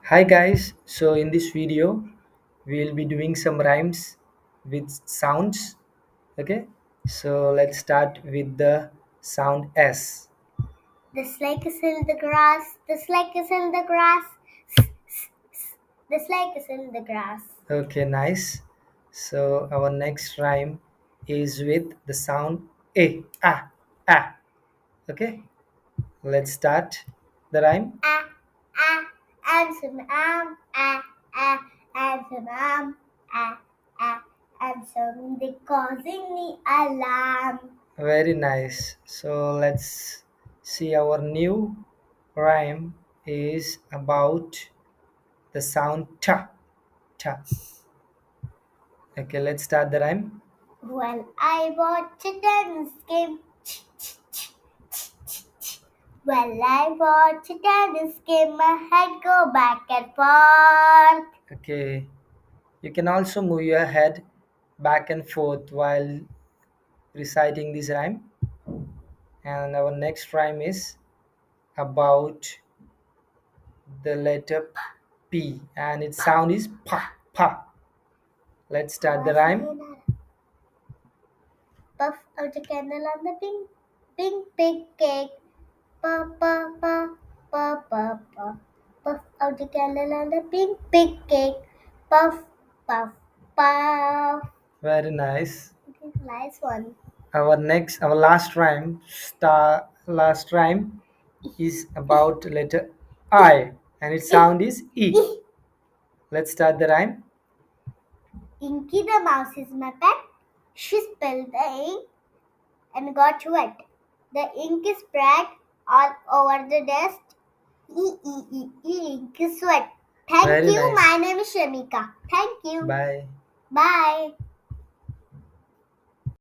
Hi guys, so in this video we'll be doing some rhymes with sounds. Okay, so let's start with the sound S. The snake is in the grass. The snake is in the grass. The snake is in the grass. Okay, nice. So our next rhyme is with the sound A. Ah. Okay, let's start the rhyme. Ah, ah, and some and some and some they causing me alarm. Very nice. So let's see our new rhyme is about the sound ta. Okay, let's start the rhyme. Well, I watch a tennis game. Well, I watch a tennis game. My head go back and forth. Okay, you can also move your head back and forth while reciting this rhyme. And our next rhyme is about the letter P, and its sound is pa. Let's start the rhyme. Puff out a candle on the pink big cake. Pa pa pa pa pa pa. Puff out the candle on the pink big cake. Puff puff puff. Very nice. Okay, nice one. Our last rhyme is about letter I, and its sound is E. Let's start the rhyme. Inky the mouse is my pet. She spilled the ink and got wet. The ink is spread all over the desk. Ink is sweat. Thank Very you. nice. My name is Shamika. Thank you. Bye. Bye.